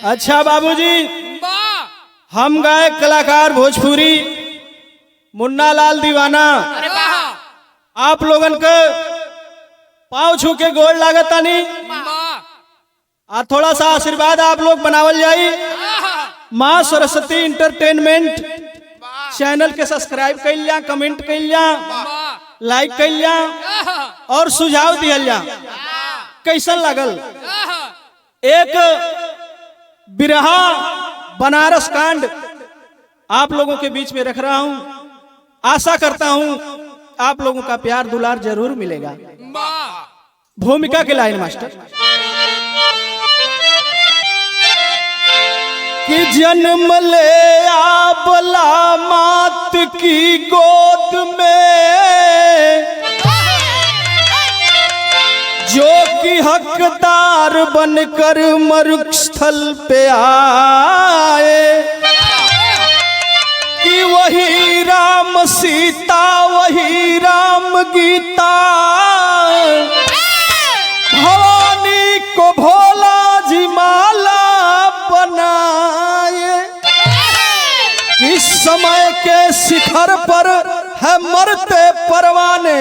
अच्छा बाबूजी, हम गायक कलाकार भोजपुरी मुन्ना लाल दीवाना अरे वाह आप लोगन के पाँव छू के गोड़ लागतानी आ थोड़ा सा आशीर्वाद आप लोग बनावल जाई। माँ सरस्वती इंटरटेनमेंट चैनल के सब्सक्राइब कर लिया, कमेंट कर लिया, लाइक कर लिया और सुझाव दिया लिया। कैसन लागल? एक बिरहा बनारस कांड आप लोगों के बीच में रख रहा हूं। आशा करता हूं आप लोगों का प्यार दुलार जरूर मिलेगा। भूमिका के लाइन मास्टर। कि जन्म ले आबला मात की गोद में, जो कि हकदार बनकर मरुक स्थल पे आए, कि वही राम सीता वही राम गीता, भवानी को भोला जी माला बनाए। इस समय के शिखर पर है मरते परवाने,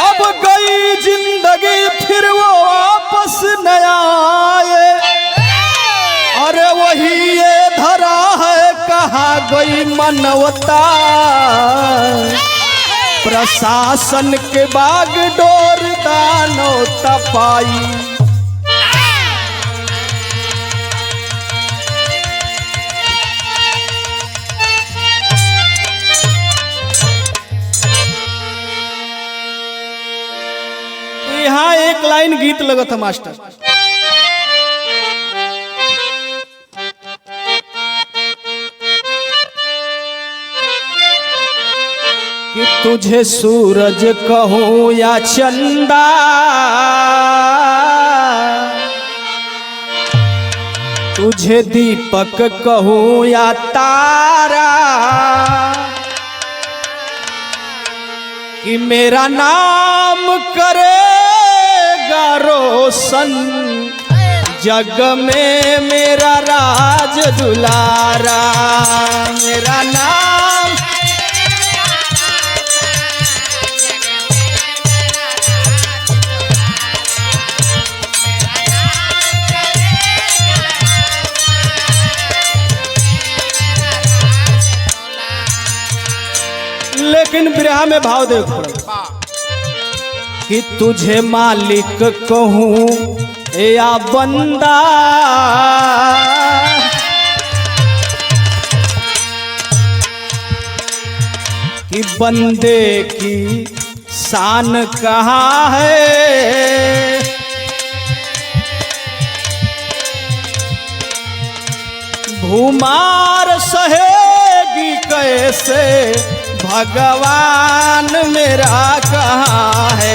अब गई जिंदगी फिर वो वापस न आए। अरे वही ये धरा है कहा गई मानवता, प्रशासन के बागडोर दानव तपाई। यहाँ एक लाइन गीत लगा था मास्टर। कि तुझे सूरज कहूं या चंदा, तुझे दीपक कहूं या तारा, कि मेरा नाम करेगा रोशन जग में मेरा राज दुलारा। मेरा नाम लेकिन बिरहा में भाव देखो कि तुझे मालिक कहूं या बंदा, कि बंदे की शान कहाँ है, भूमार सहेगी कैसे भगवान मेरा कहाँ है।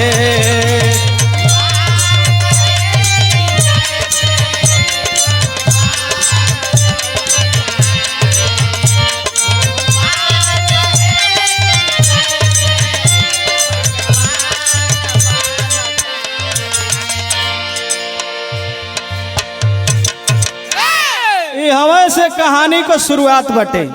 ये हवा से कहानी को शुरुआत बटे।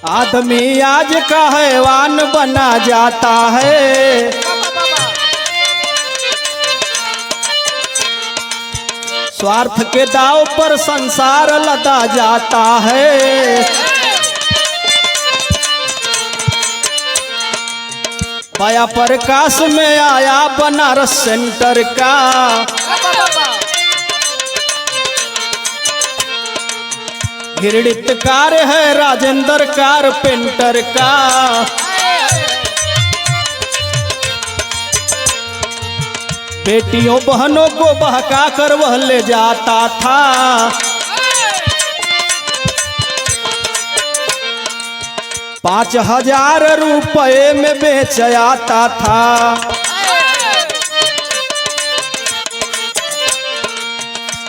आदमी आज का हैवान बना जाता है, स्वार्थ के दाव पर संसार लदा जाता है। पाया प्रकाश में आया बनारस सेंटर का, हिरणितकार है राजेंद्र कारपेंटर का। बेटियों बहनों को बहका कर वह ले जाता था, 5,000 रुपए में बेच आता था।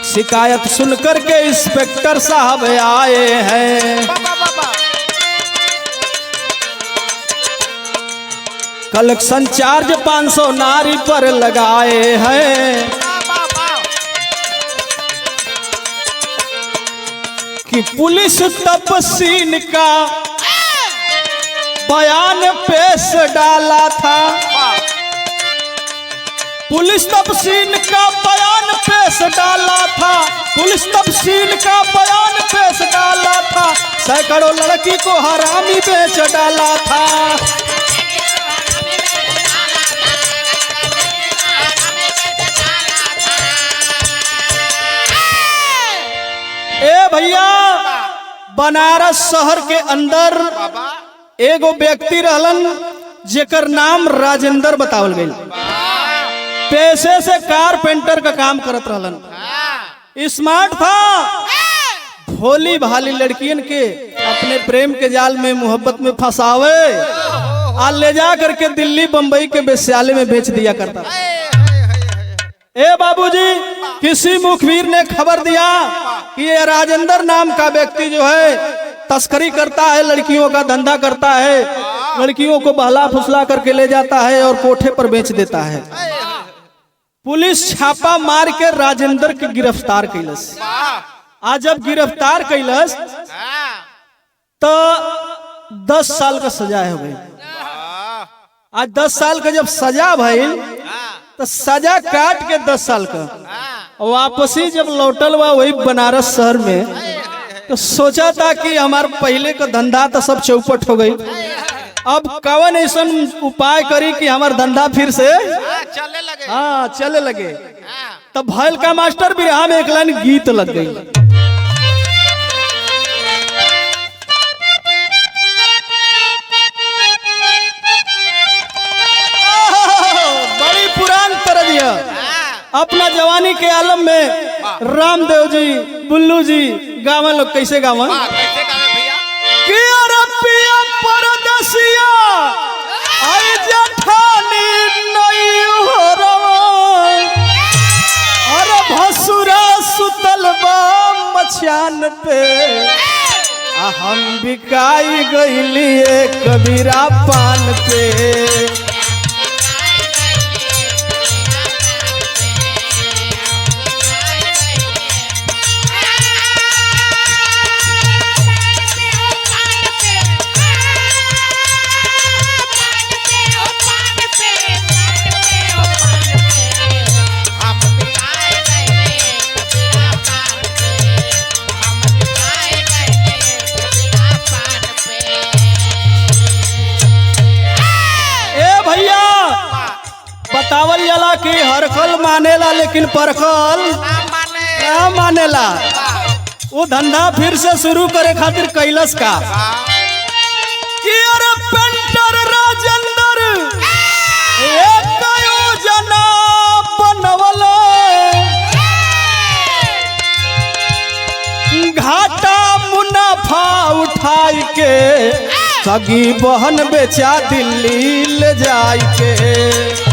शिकायत सुनकर के इंस्पेक्टर साहब आए हैं, कलेक्शन चार्ज 500 नारी पर लगाए हैं कि पुलिस तपसीन का बयान पेश डाला था। पुलिस तपसीन का बयान पेश डाला था, पुलिस तपसीन का बयान पेश डाला था, सैकड़ों लड़की को हरामी बेच डाला था। ए भैया, बनारस शहर के अंदर एगो व्यक्ति रहलन जेकर नाम राजेंद्र बतावल गई। पेशे से कारपेंटर का काम करत रहलन। स्मार्ट था, भोली भाली लड़कियन के अपने प्रेम के जाल में मोहब्बत में फंसावे और ले जा करके दिल्ली बंबई के वेश्यालय में बेच दिया करता। ए बाबूजी, किसी मुखबिर ने खबर दिया कि ये राजेंद्र नाम का व्यक्ति जो है तस्करी करता है, लड़कियों का धंधा करता है, लड़कियों को बहला फुसला करके ले जाता है और कोठे पर बेच देता है। पुलिस छापा मार के राजेंद्र के गिरफ्तार कैलस। आज जब गिरफ्तार कैलस तो 10 साल का सजा हो गई। आज 10 साल का जब सजा भइल तो सजा काट के 10 साल का वापसी जब लौटल हुआ वही बनारस शहर में, तो सोचा था कि हमारे पहले का धंधा तो सब चौपट हो गई, अब कौन ऐसा उपाय करी कि हमारा धंधा फिर से चले लगे। तब भैल का मास्टर बिरहा में एक लाइन गीत लग गई। बड़ी पुरान तरह दिया अपना जवानी के आलम में रामदेव जी, बुल्लू जी गावा लोग कैसे गावा कि अरबिया परदेसिया आई जठानी नहीं हो रवा, अरे भसुरा सुतल बा मचान पे, हम बिकाई गईली कबीरा पान पे। बतावल जाला कि हरखल मानेला लेकिन परखल ना मानेला। वो धंधा फिर से शुरू करे खातिर कैलस का कि अरे पेंटर राजेंद्र एक योजना बनवल, घाटा मुनाफा उठाई के सगी बहन बेचा दिल्ली ले जाई के।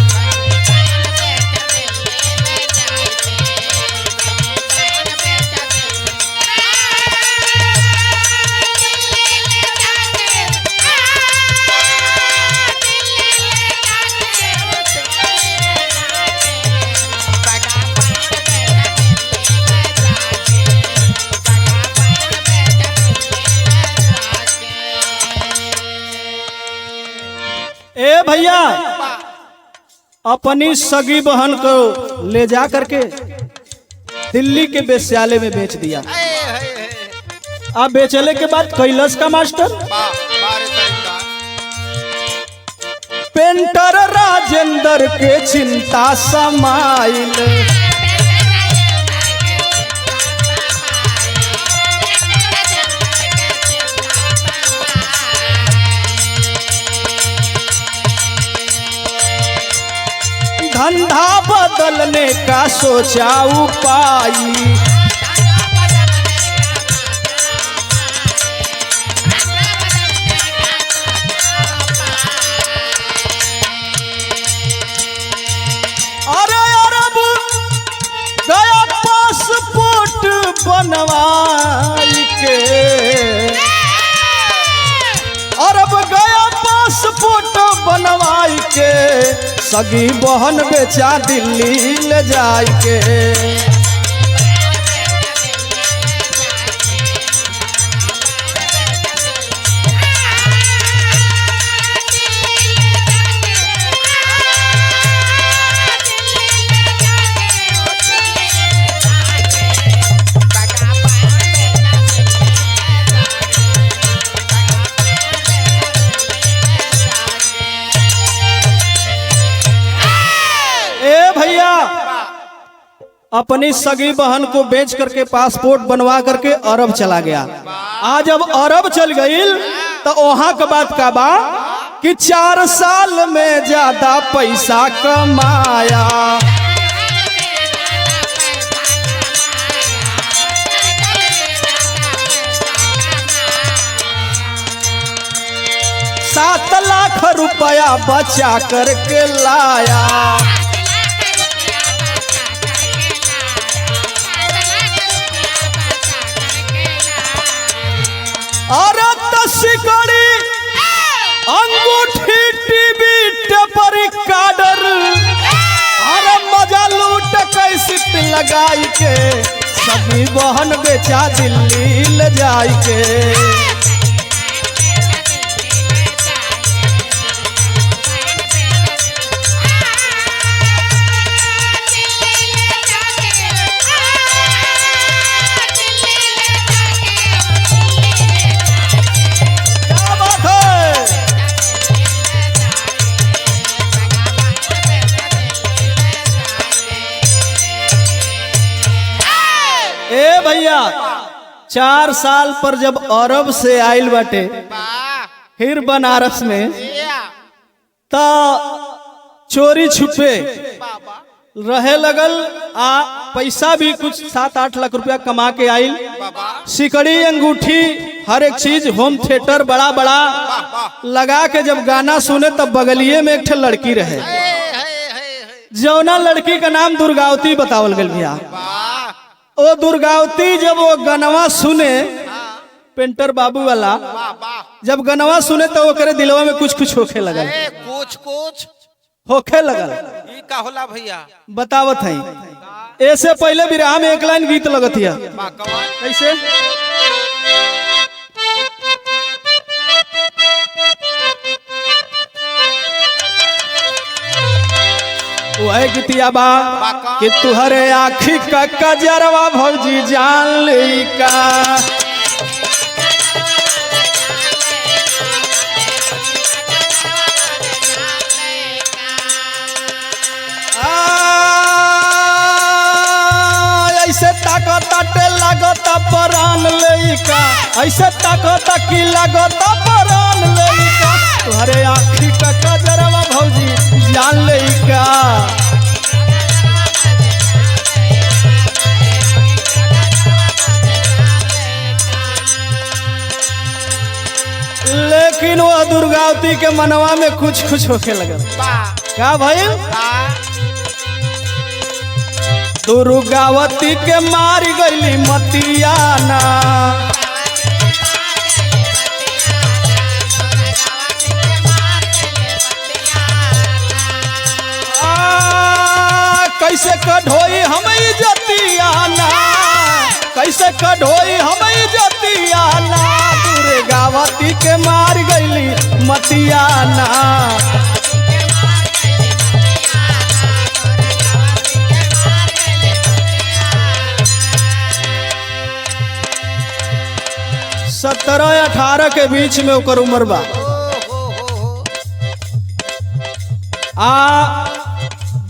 ए भैया, अपनी सगी बहन को ले जा करके दिल्ली के वेश्यालय में बेच दिया। अब बेचने के बाद कैलाश का मास्टर पेंटर राजेंद्र के चिंता समाइल, धंधा बदलने का सोचा उपाय, अरे अरब गया पासपोर्ट बनवाई के, अरब गया पासपोर्ट बनवाई के सगी बहन बेचा दिल्ली ले जाए के। अपनी सगी बहन को बेच करके पासपोर्ट बनवा करके अरब चला गया। आज जब अरब चल गई तो वहां का बात का बा कि 4 साल में ज्यादा पैसा कमाया। ₹7 लाख बचा करके लाया। अरे तस्करी अंगूठी टीवी टेपर कार्डर, अरे मजा लूट कैसे लगाई के सभी बहन बेचा दिल्ली ले जाई के। ए भैया 4 साल पर जब अरब से आइल बाटे फिर बनारस में तो चोरी छुपे रहे लगल। पैसा भी कुछ 7-8 लाख रुपया कमा के आइल। सिकड़ी अंगूठी हर एक चीज होम थिएटर बड़ा बड़ा लगा के जब गाना सुने तब बगलिए में एक ठे लड़की रहे। जौना लड़की का नाम दुर्गावती बतावल गल भैया। ओ दुर्गावती जब वो गनवा सुने पेंटर बाबू वाला जब गनवा सुने तो वो करे दिलवा में कुछ कुछ होखे लगल। कुछ होखे लगल ई का होला भैया बतावत है। ऐसे पहले विराह में एक लाइन गीत लगत है कैसे। वह गीतिया बा कि तुहरे आँखी का कजरवा भौजी जान ले का। ऐसे ताकत लागत परान ले का, ऐसे ताकत की लागत परान ले का। तुहरे आँखी का कजरवा भौजी जान ले का। लेकिन वो दुर्गावती के मनवा में कुछ कुछ होके लगल। का भाई दुर्गावती के मार गईली मतियाना। कैसे कढोई हम इज्जतियाना, कैसे कढोई हम इज्जतियाना। दुर्गावती के मार गईली मतियाना। सत्रह 18 के बीच में ओकर उम्र बा।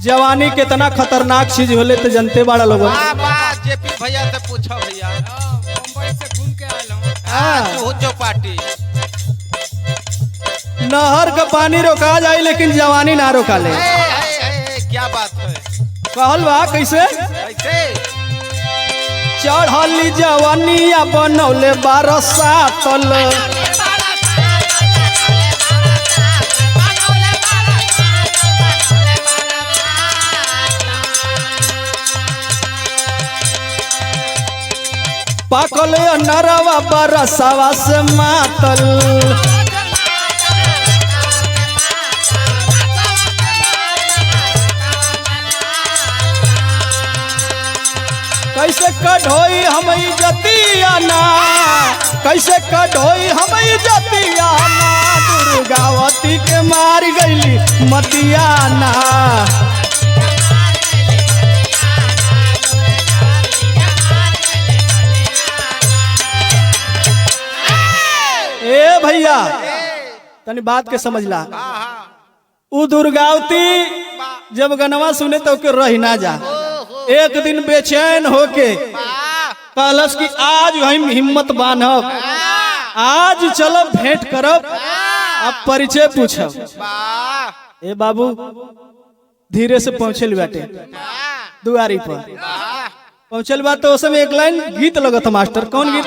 जवानी कितना खतरनाक चीज होले तो जनते बाड़ा लोग। जेपी भैया से पूछो भैया मुंबई से घूम के आया जो पार्टी। नहर का पानी रोका जाए लेकिन जवानी ना रोका ले। क्या बात है कहल बा कैसे चढ़ली जवानिया बनौले 12 सातल। पाकल नरवा बरसवा से मातल। ना कैसे कढोई हम इज्जतिया ना दुर्गावती के मार गईली मतिया ना। ए भैया तनी बात के समझला। उ दुर्गावती जब गनवा सुने तो के रह ना जा। एक दिन बेचैन होके कहलस कि आज हम हिम्मत बांधब, आज चलो भेंट करब, अब परिचय पूछब। ए बाबू धीरे से पहुंचल बाटे दुआरी पर पहुंचल बा तो उस समय एक लाइन गीत लगत मास्टर। कौन गीत?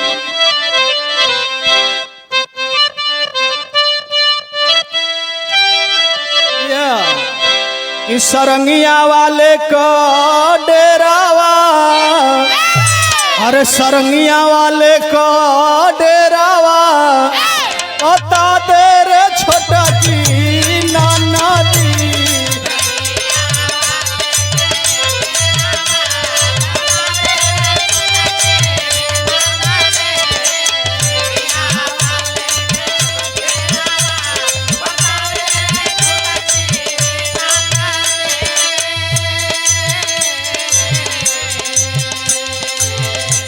इस सरंगिया वाले को डेरावा, अरे सरंगिया वाले को डेरावा बता दे रे छोटा की नाना दी।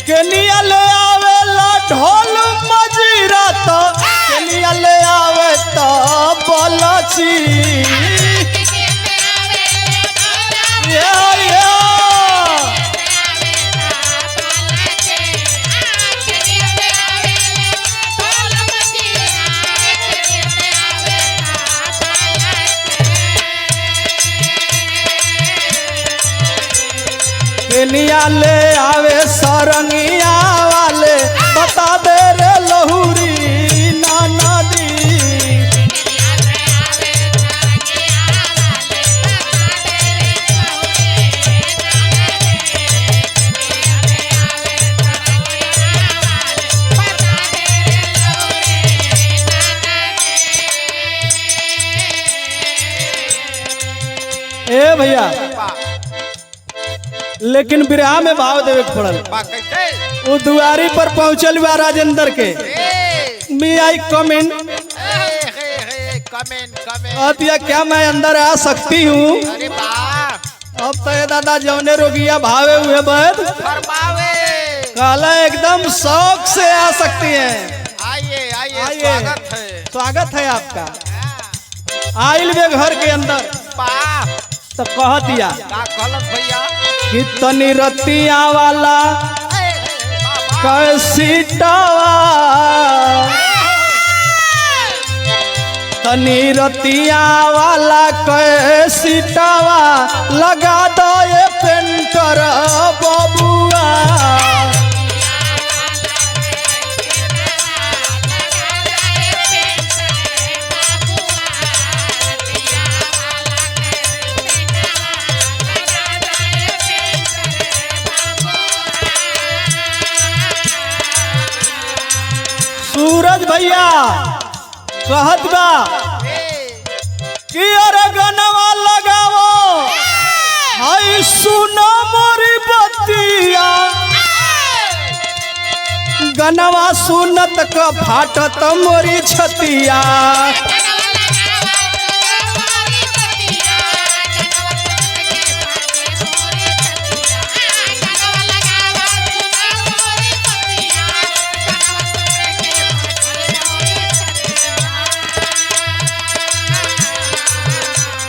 केनिया ले आवेला ढोल मजीरा तो केनिया ले आवे तो बलची। केनिया ले आवे सरंगिया वाले बता दे रे लहुरी नाना दी। ए भैया लेकिन बिरहा में भाव देवे पड़ल। वो दुआरी पर पहुंचल बा राजेंद्र के। मी आई कमेंट अतिया क्या मैं अंदर आ सकती हूँ? अब तो ये दादा जौने रोगिया भावे हुए बद काला एकदम शौक से आ सकती है। आइए आइए आइए स्वागत है आपका। आइल वे घर के अंदर तो कह दिया भैया कितनी रतिया वाला कैसीटावा, तनी रतिया वाला कैसीटावा लगा दो ये पेंटर बबुआ। सूरज भैया कहत बा कि अरे गनवा लगावो हाय सुनो मोरी बतिया। गनवा सुनत क फाटत मोरी छतिया।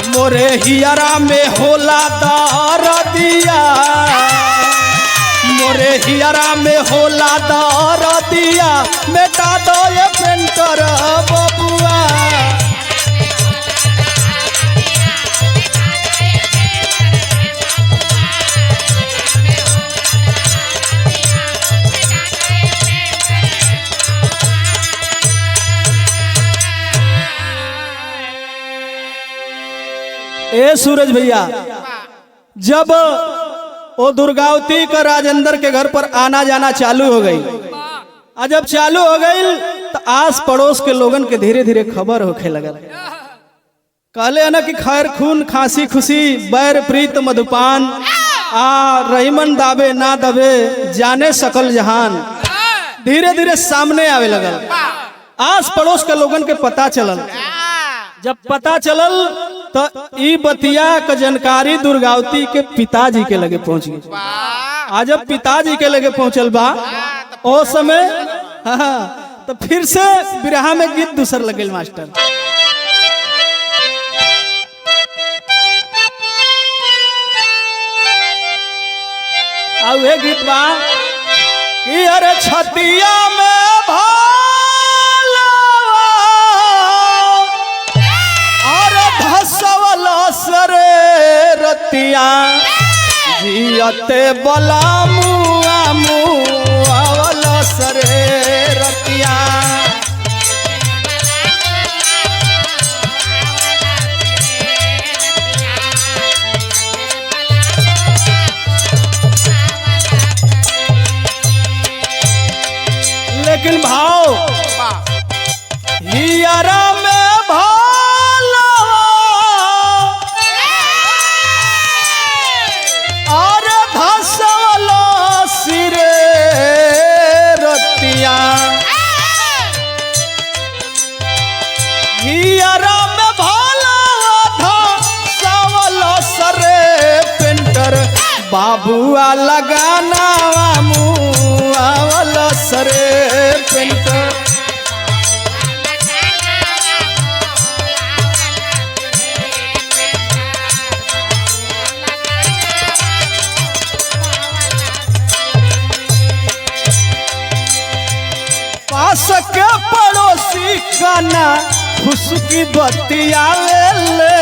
मोरे हियरा में होला दरदिया, मोरे हियरा में होला दरदिया बेटा दो ये पेंटर बबुआ। ए सूरज भैया जब वो दुर्गावती का राजेंद्र के घर पर आना जाना चालू हो गई, और जब चालू हो गई तो आस पड़ोस के लोगन के धीरे धीरे खबर होखे लगल। कहले है ना कि खैर खून खांसी खुशी बैर प्रीत मधुपान आ रहीमन दाबे ना दबे जाने सकल जहान। धीरे धीरे सामने आवे लगल। आस पड़ोस के लोगन के पता चलल। जब पता चलल तो ई बतिया का जानकारी दुर्गावती के पिताजी के लगे पहुंच गई। आज जब पिताजी के लगे पहुंचल बा ओ समय तो फिर से बिरहा में गीत दूसर लगल मास्टर। अब ये गीत बा कि अरे छतिया में भाला अरे धसवला सरे रतिया जियते बला मुआ मुआवला सरे रतिया। लेकिन भाव हियरा में भाला और धसवला सिरे रतिया। हियरा में भाला धसवला सरे पेंटर बाबुआ लगाना मुआवला सरे पेंटर। पास के पड़ोसी काना फुसकी बतियावेले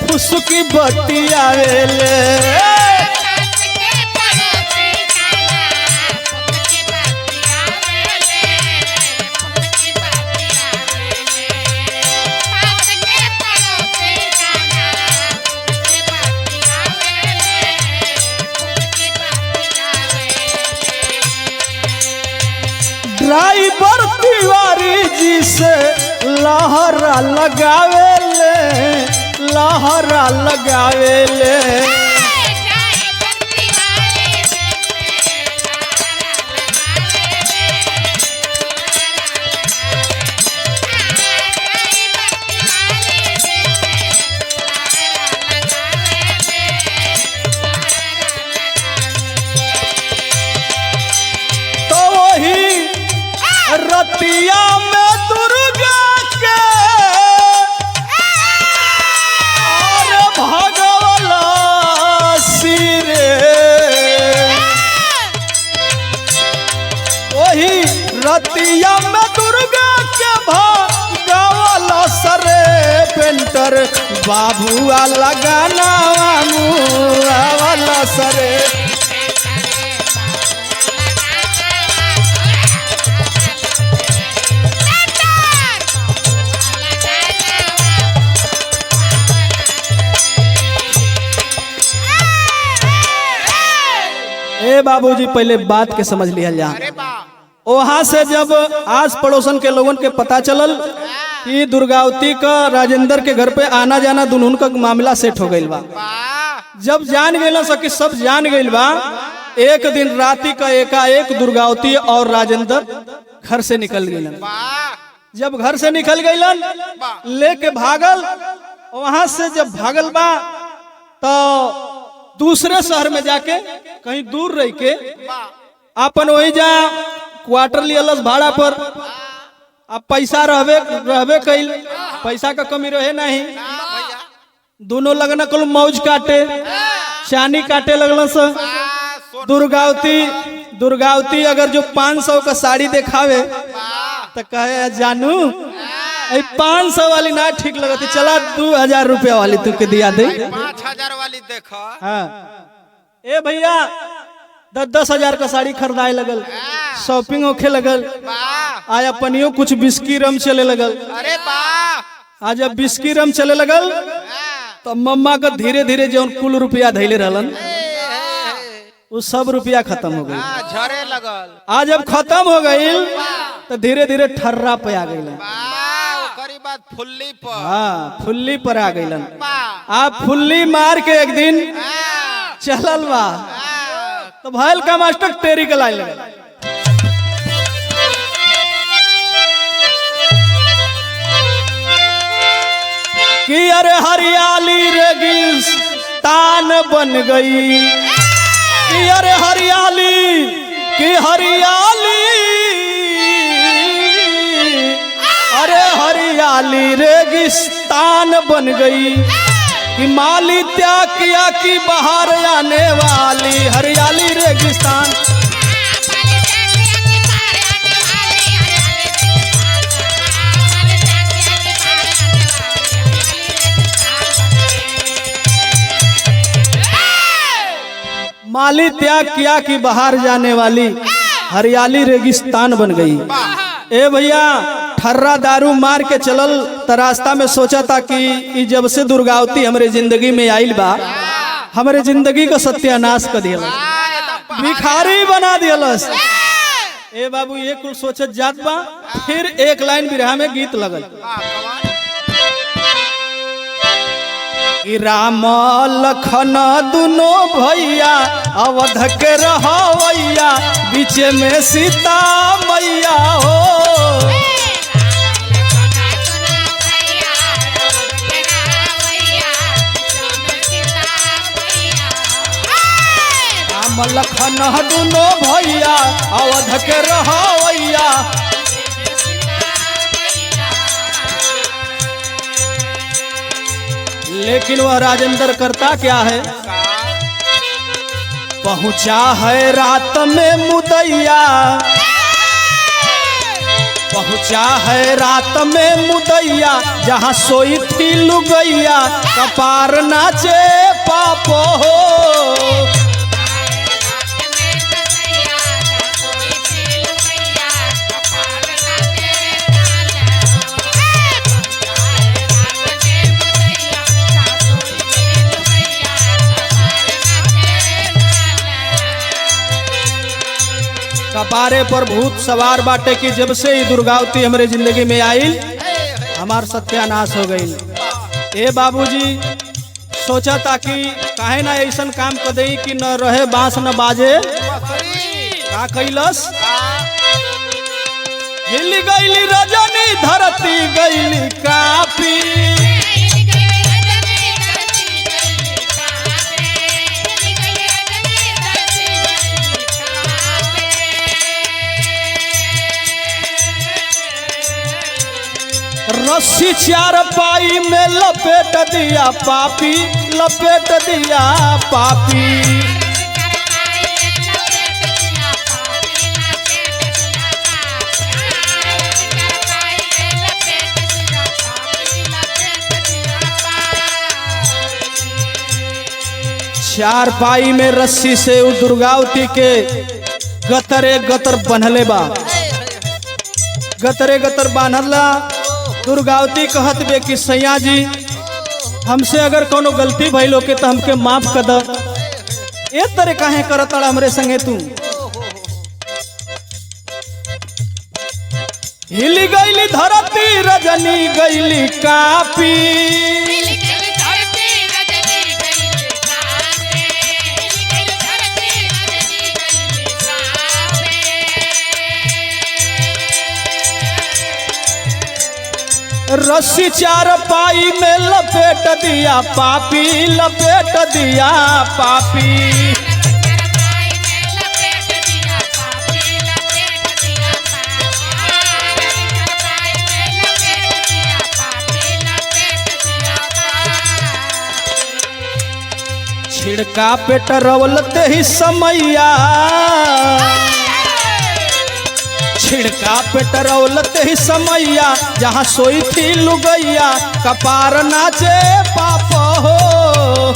फुसकी बतियावेले। ड्राइवर तिवारी जी से लहरा लगावेले लहरा लगावेले। तो वही रतिया में दुर्गा के और भगवला सिरे। वही रतिया में दुर्गा के भगवला सरे पेंटर बाबुआ लगाना मुआवला सरे। ए बाबूजी पहले बात के समझ लिया जा। वहां से जब आस पड़ोसन के लोगन के पता चलल कि दुर्गावती का राजेंद्र के घर पे आना जाना दुल्हन का मामला सेट हो गइल बा। जब जान गइल सकी सब जान गइल बा। एक दिन राती का एकाएक दुर्गावती और राजेंद्र घर से निकल गइलन। जब घर से निकल गइलन लेके भागल। वहां से जब भागल बा तो दूसरे शहर में जाके कहीं दूर रह के अपन वही जा क्वार्टर लियलस भाड़ा पर। अब पैसा रहबे कइल पैसा का कमी रहे नहीं। दोनों लगन कुल मौज काटे चानी काटे लगल से। दुर्गावती अगर जो 500 का साड़ी दिखावे तो कहे जानू 500 वाली ना ठीक लगती चला 2000 रुपया वाली तू के दिया दे। 5000 वाली देखा। हाँ ए भैया 10-10 हजार का साड़ी खरीदाए लगल। शॉपिंग होखे लगल। आज अपनियो कुछ बिस्की रम चले लगल। अरे वाह। आज जब बिस्की रम चले लगल तो मम्मा का धीरे धीरे जो कुल रुपया धैले रहलन वो सब रुपया खत्म हो गई। झरे लगल। आज जब खत्म हो गई तो धीरे धीरे ठर्रा पे आ गई। फुल्ली पर। हाँ फुल्ली पर आ गई। आप फुल्ली मार के एक दिन चलल बा तो भैल का मास्टर टेरी के लाई लगा। अरे हरियाली रेगिस्तान बन गई, कि अरे हरियाली की हरियाली, अरे हरियाली रेगिस्तान बन गई, कि माली त्याग किया कि बाहर आने वाली हरियाली रेगिस्तान। माली त्याग किया कि बाहर जाने वाली हरियाली रेगिस्तान बन गई। ए भैया ठर्रा दारू मार के चलल त रास्ता में सोचा था कि जब से दुर्गावती हमारे जिंदगी में आइल बा हमारे जिंदगी को सत्यानाश कर दिया, भिखारी बना दियलस। ए बाबू ये कुल सोचत जात बा, फिर एक लाइन बिरहा में गीत लगल कि राम लखन दुनो भैया अवध के रहवैया, बीच में सीता मैया हो। राम लखन दुनो भैया अवध के रहवैया, लेकिन वह राजेंद्र करता क्या है, पहुंचा है रात में मुदैया, पहुंचा है रात में मुदैया, जहां सोई थी लुगैया, कपार नाचे पापो हो। कपारे पर भूत सवार बाटे कि जब से ही दुर्गावती हमारे जिंदगी में आई हमार सत्यानाश हो गई। ए बाबूजी सोचा था कि काहे ना ऐसा काम कर दई कि न रहे बांस न बाजे, का कैलस हिल गईली रजनी धरती गईली कापी, रस्सी चार पाई में लपेट दिया पापी, लपेट दिया पापी। चार पाई में रस्सी से उस दुर्गावती के गतरे गतर बन्हले बा, गतरे गतर बांधला। दुर्गावती कहत बे कि सैया जी हमसे अगर कोनो गलती भइलो के तो हमके माफ कर द, ए तरह काहे करत हमरे संगे तू। हिली गईली धरती रजनी गईली कापी, रस्सी चार पाई में लपेट दिया पापी, लपेट दिया पापी। छिड़का पेटरवलते ही समैया, छिड़का पेटरौलते ही समैया, जहां सोई थी लुगैया, कपार नाचे पाप हो।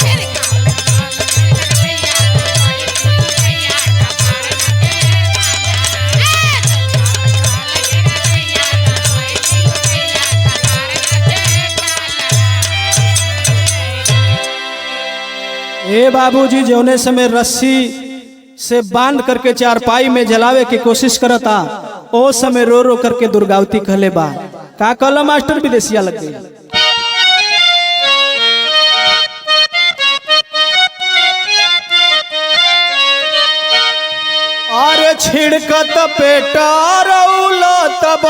ए बाबूजी जौने समय रस्सी से बांध करके चारपाई में जलावे की कोशिश करता, ओ समय रो रो करके दुर्गावती कहले बा, का कहला मास्टर विदेशिया लग गई। अरे छिड़कत पेटरौल तब,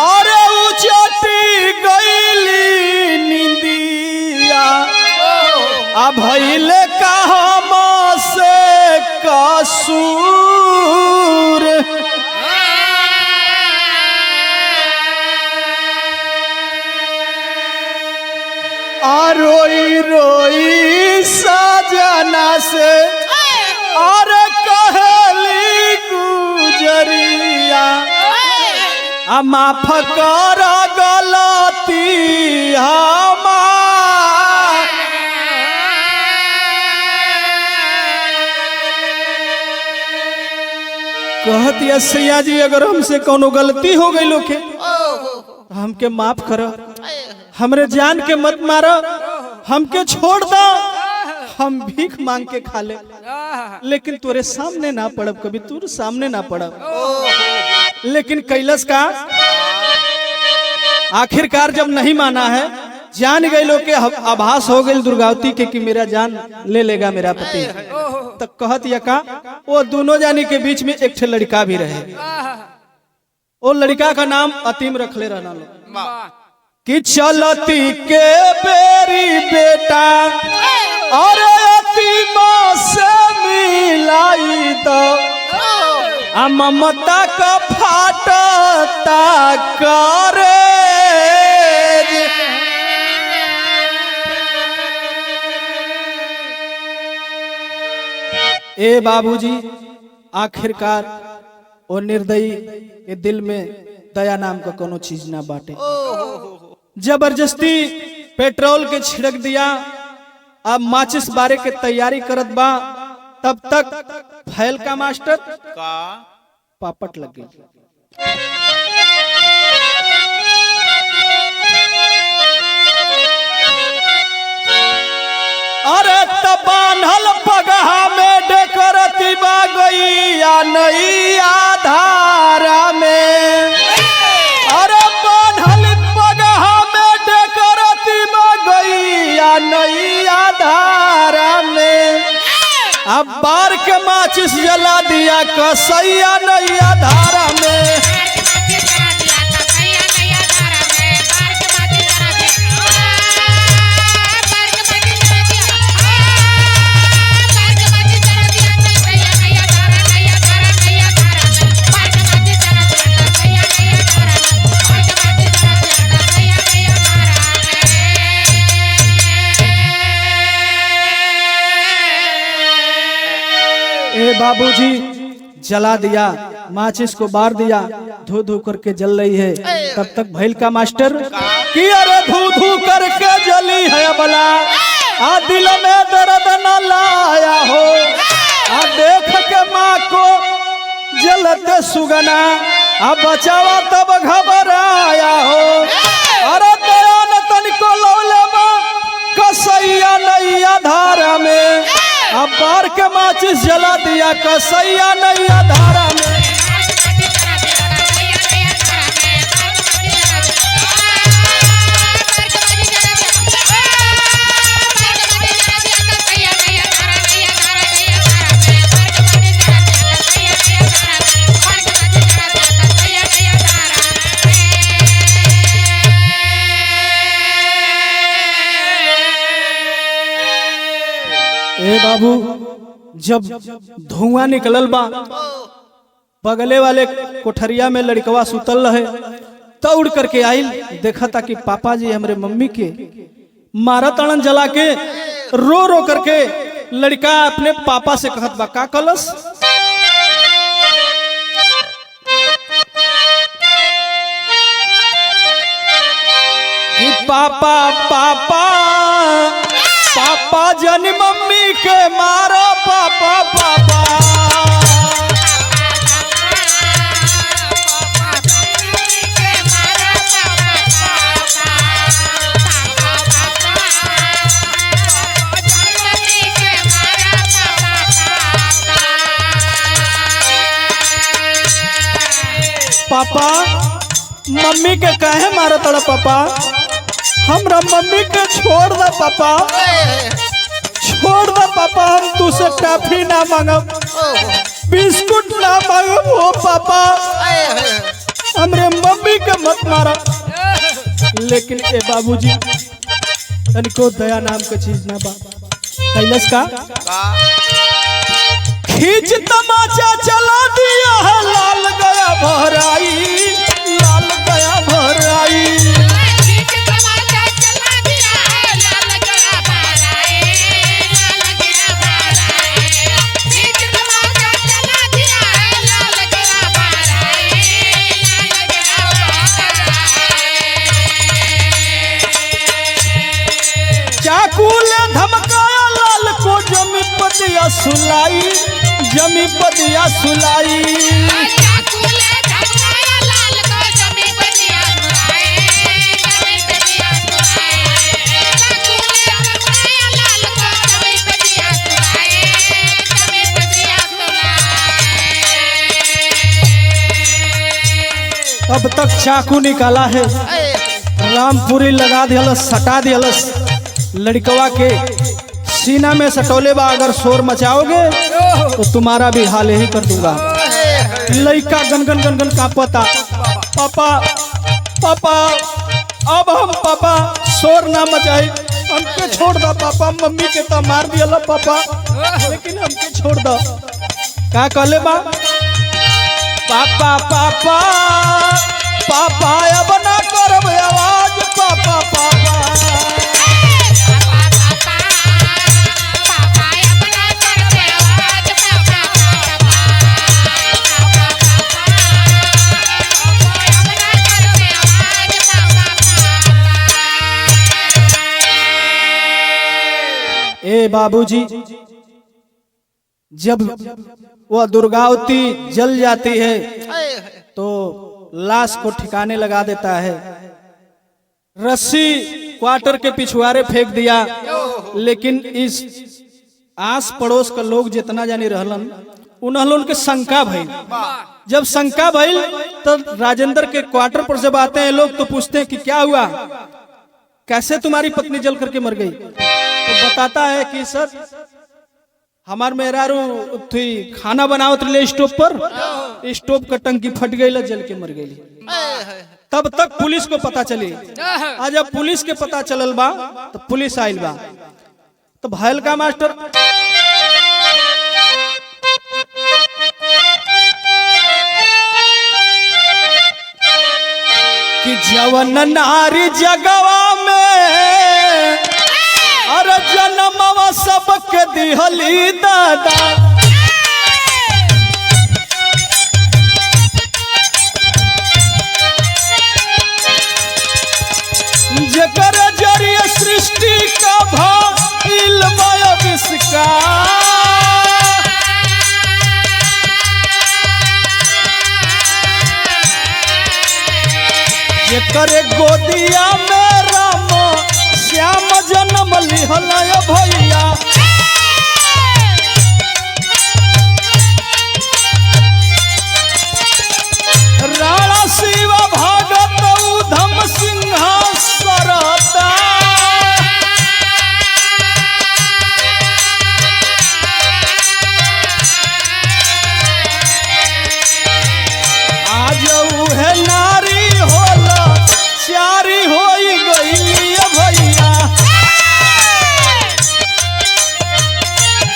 अरे उचटी गईली नींद आ रोई रोई साजना से और कहली गुजरिया आ माफ कर गलती हमार। कहती सैया जी अगर हमसे कोनो गलती हो गई लोग हमके माफ करो, हमरे जान के मत मारो, हमके छोड़ दो, हम भीख मांग के खा ले, लेकिन तुरे सामने ना पड़ब, कभी तुर सामने ना पड़ब। लेकिन कैलस का आखिरकार जब नहीं माना है, जान गए लोग के आभास हो गई दुर्गावती के कि मेरा जान ले लेगा मेरा पति, तब कहत या का वो दोनों जानी के बीच में एक लड़का भी रहे। वो लड़का का नाम अतीम रखले रहना लोग कि चलती के बेरी बेटा और अतीमा से मिलाई तो ममता का फाटता करे। ए बाबूजी आखिरकार और निर्दयी के दिल में दया नाम का कोनो चीज ना बाटे। जबरदस्ती पेट्रोल के छिड़क दिया, अब माचिस बारे के तैयारी करत बा, तब तक फैल का मास्टर का पापट लग गई। अरे तबानल पगहा में डेकरती बा गई या नहीं आधारा में। अरे बानल पगहा में डेकरती बा गई या नहीं आधारा में। अब बार के माचिस जला दिया कसैया नहीं आधारा में। बाबूजी जला दिया, माचिस को बार दिया, धू धू करके जल रही है। तब तक भैल का मास्टर कि अरे धू धू करके जली है बला, आ दिल में दर्द न लाया हो, आ देख के माँ को जलते सुगना, आ बचावा तब घबराया हो। अरे दया न तनिको लौले कसैया नैया धारा में। अब बार के माचिस जला दिया कसैया नैया धारा में। ए बाबू जब धुआं निकलल बा, बगले वाले कोठरिया में लड़कवा सुतल रहे, दौड़ करके आई, देखा था कि पापा जी हमरे मम्मी के मारा तड़न जला के, रो रो करके लड़का अपने पापा से कहत बा का कलस कि पापा पापा पापा जन मम्मी के मारो पापा पापा। पापा मम्मी के काहे मारो तड़ा पापा, हमरा मम्मी के छोड़ दे पापा, छोड़ दे पापा, हम तुझसे टॉफी ना मांगब, बिस्कुट ना मांगब हो पापा, हमरे मम्मी के मत मारा। लेकिन ए बाबूजी तनिको दया नाम के चीज ना बा। कैलस का खींच तमाचा चला दिया है, लाल गया भराई, लाल गया भराई। सुलाई जमी पदिया सुलाई। अब तक चाकू निकाला है, रामपुरी लगा दियलस, सटा दियलस लड़कवा के सीना में सटोले बा। अगर शोर मचाओगे तो तुम्हारा भी हाल ही कर दूंगा। लड़का गनगन गनगन कांपता, पापा पापा अब हम पापा शोर ना मचाई, हमके छोड़ दो पापा, मम्मी के तो मार दिया पापा, लेकिन हमके छोड़ दो। क्या कहले बा? पापा पापा पापा अब ना करब आवाज, पापा पापा ए बाबूजी, जब वह दुर्गावती जल जाती है तो लाश को ठिकाने लगा देता है। रस्सी क्वार्टर के पिछुआरे फेंक दिया, लेकिन इस आस पड़ोस का लोग जितना जानी रहलन उन्हलों के शंका भइल। जब शंका भइल तो राजेंद्र के क्वार्टर पर जब आते हैं लोग तो पूछते हैं कि क्या हुआ, कैसे तुम्हारी पत्नी जल करके मर गई? तो बताता है कि सर हमार मेहरारू थी खाना बनावत रहे स्टोव पर, स्टोव का टंकी फट गई, जल के मर गई। तब तक पुलिस को पता चली। आज जब पुलिस के पता चलल बा तो पुलिस आइल बा, तो भयल का मास्टर कि जवन नारी जगवा में अरे जन्मवा सबके दिहली दादा, जेकर जरिए सृष्टि का भइल आविष्कार, जेकर गोदिया में राम श्याम जन्म लिहल भैया, राणा शिव भागत उधम सिंह सरदा, आज उहे नारी होला चारी होई गई भैया,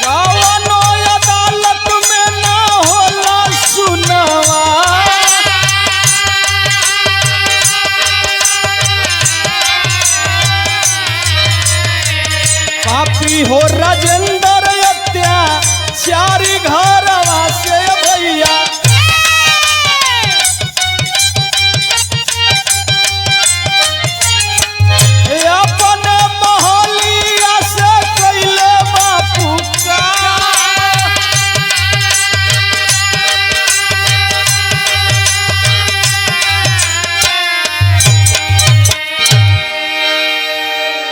कवनो अदालत में ना होला सुनवा, पापी हो राजेंद्र अत्याचारी घरवा से भैया, अपने मोहलिया से कैले बापू का,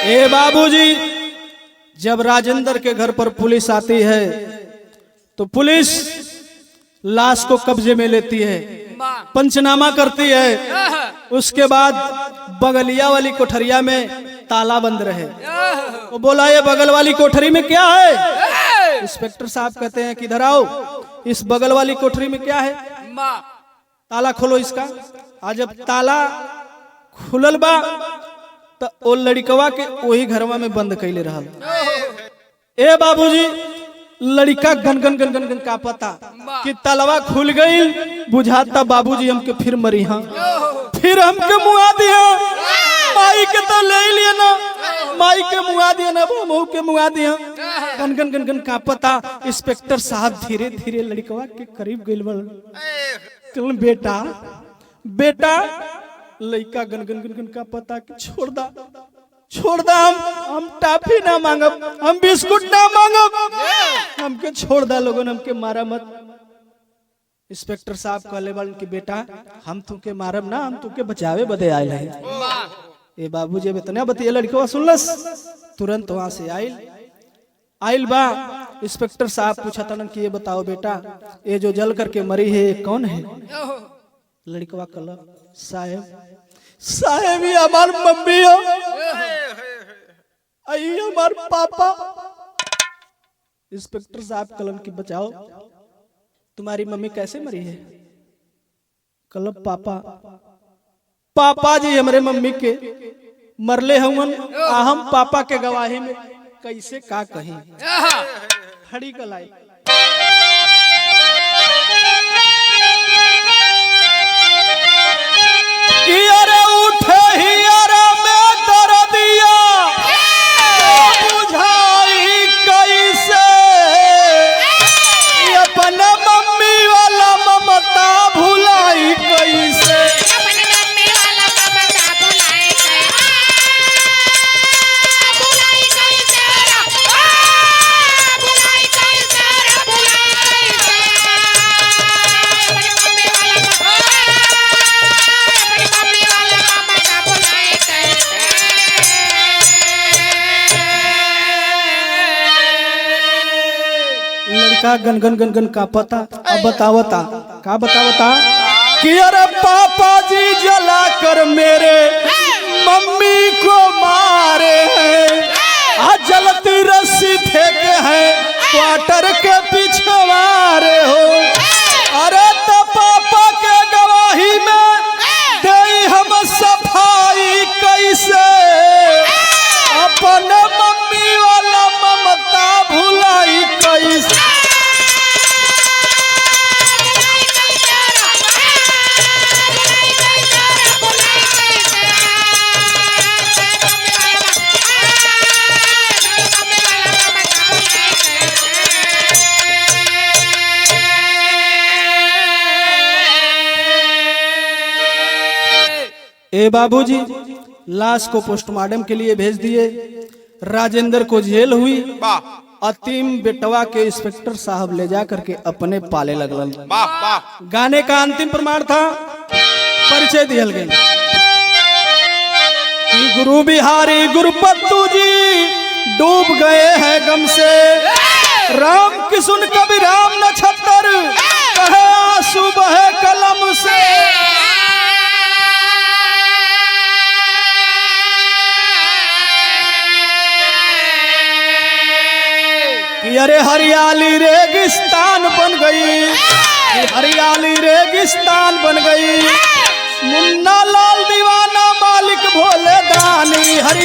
ए बाबूजी, जब राजेंद्र के घर पर पुलिस आती है तो पुलिस लाश को कब्जे में लेती है, पंचनामा करती है। उसके बाद बगलिया वाली कोठरिया में ताला बंद रहे। वो बोला ये बगल वाली कोठरी में क्या है? इंस्पेक्टर साहब कहते हैं कि इधर आओ, इस बगल वाली कोठरी में क्या है? ताला खोलो इसका। आज जब ताला खुलल बा तो ओ लड़कवा के वही घरवा में बंद कैले रहल। ए बाबूजी, लड़का गनगन गनगन गन का पता कि तलवा खुल गई, बुझाता बाबूजी हमके फिर मरी, हाँ फिर हमके मुआ दिया, माई के तो ले लिया ना, माई के मुआ दिया ना, बहू के मुआ दिया। गनगन गनगन का पता। इंस्पेक्टर साहब धीरे धीरे लड़कवा के करीब गइल बा। बेटा बेटा, लड़का गनगन गनगन का पता कि छोड़ दा छोड़ दा, हम टाफी ना मांगब, हम बिस्कुट ना मांगब, हमके छोड़ दा लोगन, हमके मारा मत। इंस्पेक्टर साहब कहले बालन कि बेटा हम तुके मारब ना, हम तुके बचावे बदे आयल है। ए बाबूजी अब इतना बतिया लड़कवा सुनलस, तुरंत वहां से आइल बा। इंस्पेक्टर साहब पूछा तन कि ये बताओ बेटा ये जो जल करके मरी है ये कौन है? लड़कवा कहला साहेब ये हमार मम्मी हो, आई हमार पापा। इंस्पेक्टर साहब कहलन कि बचाओ तुम्हारी मम्मी कैसे मरी है? कहला पापा जी हमारे मम्मी के मरले हवन, हम पापा के गवाही में कैसे का कहीं। खड़ी कलाई कि अरे उठे ही अरे में दर्दिया बुझाई कैसे, अपन मम्मी वाला ममता भुलाई कैसे। लड़का गन गन गन गन का पता अब बतावता का बतावता कि अरे पापा जी जला कर मेरे मम्मी को मारे हैं, आज जलती रस्सी फेंके हैं क्वार्टर के पीछे मारे हो। अरे तो पापा के गवाही में दे हम सफाई कैसे, अपने मम्मी वाला ममता भुलाई कैसे। ए बाबूजी लाश को पोस्टमार्टम के लिए भेज दिए। राजेंद्र को जेल हुई। अतीम बेटवा के इंस्पेक्टर साहब ले जा करके अपने पाले लगलन। गाने का अंतिम प्रमाण था, परिचय दियल गया कि गुरु बिहारी गुरुपत्तू जी डूब गए हैं गम से, राम किशुन कभी राम नक्षत्र कहे आंसू बहे कलम से। अरे हरियाली रेगिस्तान बन गई, हरियाली रेगिस्तान बन गई, मुन्ना लाल दीवाना मालिक भोले दानी हरि